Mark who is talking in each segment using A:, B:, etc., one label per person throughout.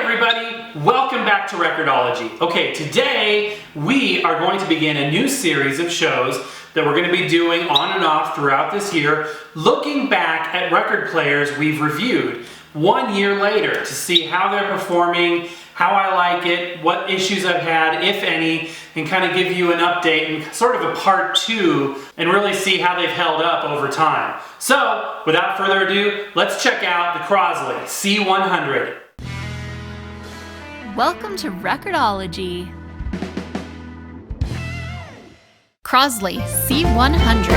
A: everybody, welcome back to Record-ology. Okay, today we are going to begin a new series of shows that we're going to be doing on and off throughout this year, looking back at record players we've reviewed 1 year later to see how they're performing, how I like it, what issues I've had, if any, and kind of give you an update and sort of a part two and really see how they've held up over time. So, without further ado, let's check out the Crosley C-100.
B: Welcome to Record-ology. Crosley C-100.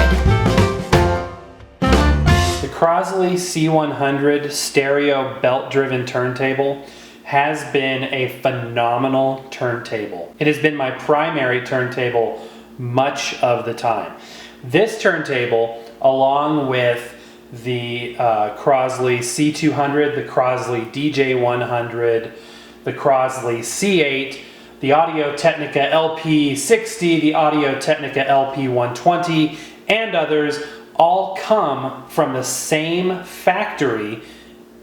A: The Crosley C-100 stereo belt-driven turntable has been a phenomenal turntable. It has been my primary turntable much of the time. This turntable, along with the Crosley C-200, the Crosley DJ-100, the Crosley C8, the Audio-Technica LP60, the Audio-Technica LP120, and others all come from the same factory,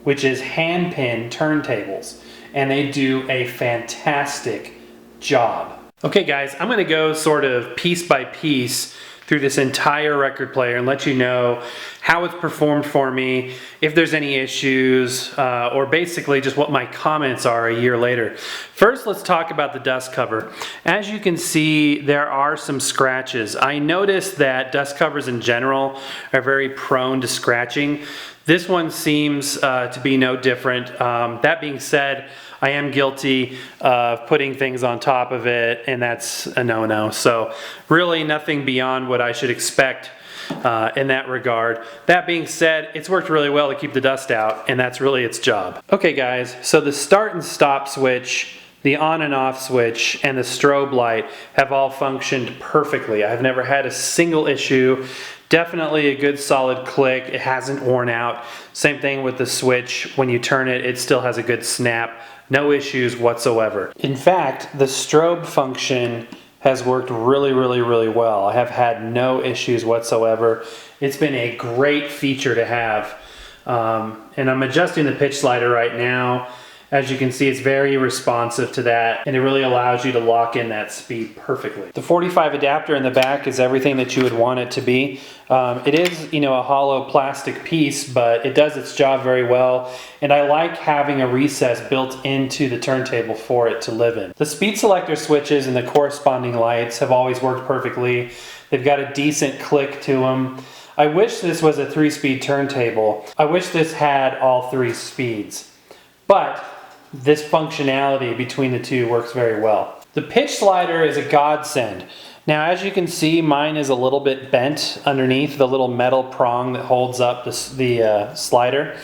A: which is hand-pin turntables, and they do a fantastic job. Okay guys, I'm going to go sort of piece by piece through this entire record player and let you know how it's performed for me, if there's any issues, or basically just what my comments are a year later. First, let's talk about the dust cover. As you can see, there are some scratches. I noticed that dust covers in general are very prone to scratching. This one seems to be no different. That being said, I am guilty of putting things on top of it, and that's a no-no. So really nothing beyond what I should expect in that regard. That being said, it's worked really well to keep the dust out, and that's really its job. Okay guys, so the start and stop switch, the on and off switch, and the strobe light have all functioned perfectly. I've never had a single issue. Definitely a good solid click. It hasn't worn out. Same thing with the switch. When you turn it, it still has a good snap. No issues whatsoever. In fact, the strobe function has worked really well. I have had no issues whatsoever. It's been a great feature to have. And I'm adjusting the pitch slider right now. As you can see, it's very responsive to that, and it really allows you to lock in that speed perfectly. The 45 adapter in the back is everything that you would want it to be. It is, a hollow plastic piece, but it does its job very well, and I like having a recess built into the turntable for it to live in. The speed selector switches and the corresponding lights have always worked perfectly. They've got a decent click to them. I wish this was a 3-speed turntable. I wish this had all 3 speeds, but this functionality between the two works very well. The pitch slider is a godsend. Now, as you can see, mine is a little bit bent underneath the little metal prong that holds up the slider,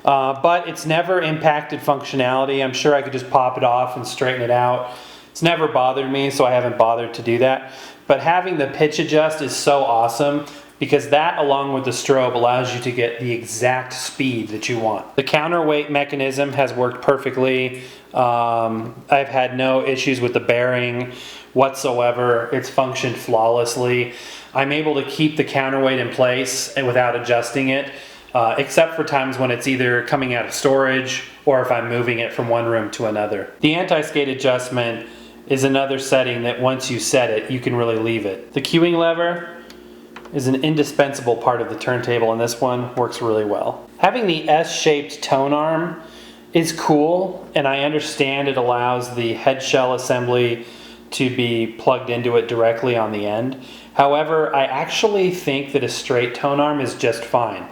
A: but it's never impacted functionality. I'm sure I could just pop it off and straighten it out. It's never bothered me, so I haven't bothered to do that. But having the pitch adjust is so awesome, because that, along with the strobe, allows you to get the exact speed that you want. The counterweight mechanism has worked perfectly. I've had no issues with the bearing whatsoever. It's functioned flawlessly. I'm able to keep the counterweight in place without adjusting it, except for times when it's either coming out of storage or if I'm moving it from one room to another. The anti-skate adjustment is another setting that once you set it, you can really leave it. The cueing lever is an indispensable part of the turntable, and this one works really well. Having the S-shaped tone arm is cool, and I understand it allows the head shell assembly to be plugged into it directly on the end. However, I actually think that a straight tone arm is just fine.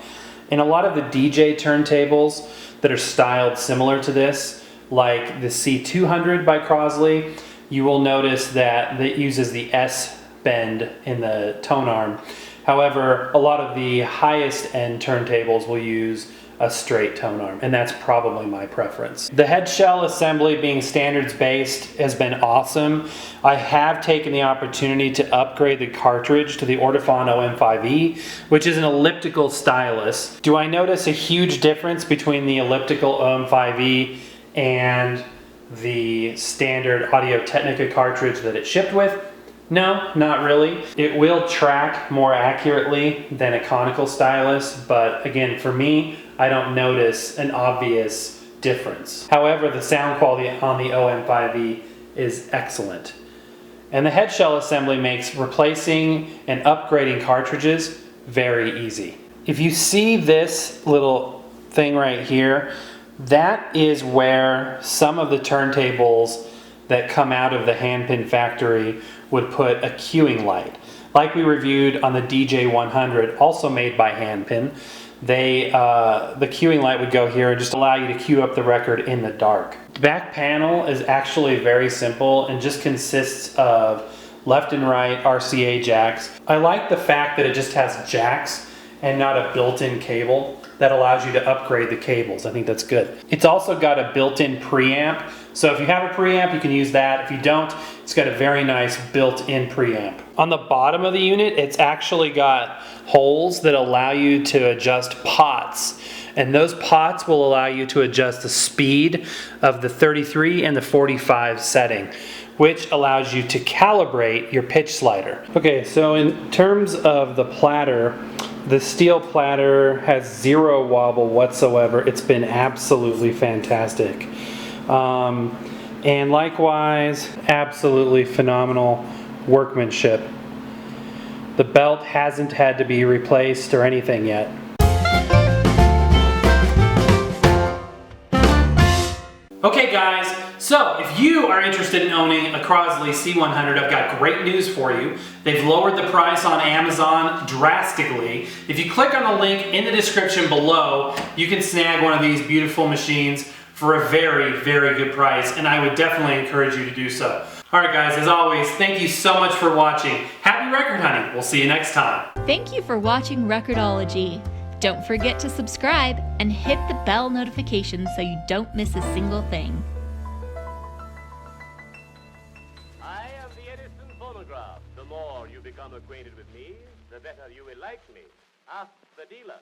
A: In a lot of the DJ turntables that are styled similar to this, like the C-200 by Crosley, you will notice that it uses the S bend in the tone arm. However, a lot of the highest end turntables will use a straight tone arm, and that's probably my preference. The head shell assembly, being standards based, has been awesome. I have taken the opportunity to upgrade the cartridge to the Ortofon OM5E, which is an elliptical stylus. Do I notice a huge difference between the elliptical OM5E and the standard Audio-Technica cartridge that it shipped with? No, not really. It will track more accurately than a conical stylus, but again, for me, I don't notice an obvious difference. However, the sound quality on the OM5E is excellent. And the head shell assembly makes replacing and upgrading cartridges very easy. If you see this little thing right here, that is where some of the turntables that come out of the handpin factory would put a cueing light. Like we reviewed on the DJ100, also made by handpin, the cueing light would go here and just allow you to cue up the record in the dark. The back panel is actually very simple and just consists of left and right RCA jacks. I like the fact that it just has jacks and not a built-in cable that allows you to upgrade the cables. I think that's good. It's also got a built-in preamp. So if you have a preamp, you can use that. If you don't, it's got a very nice built-in preamp. On the bottom of the unit, it's actually got holes that allow you to adjust pots. And those pots will allow you to adjust the speed of the 33 and the 45 setting, which allows you to calibrate your pitch slider. Okay, so in terms of the platter, the steel platter has zero wobble whatsoever. It's been absolutely fantastic. And likewise, absolutely phenomenal workmanship. The belt hasn't had to be replaced or anything yet. Okay guys, so if you are interested in owning a Crosley C-100, I've got great news for you. They've lowered the price on Amazon drastically. If you click on the link in the description below, you can snag one of these beautiful machines for a very, very good price, and I would definitely encourage you to do so. Alright guys, as always, thank you so much for watching. Happy record hunting. We'll see you next time.
B: Thank you for watching Record-ology. Don't forget to subscribe and hit the bell notification so you don't miss a single thing.
C: I am the Edison phonograph. The more you become acquainted with me, the better you will like me. Ask the dealer.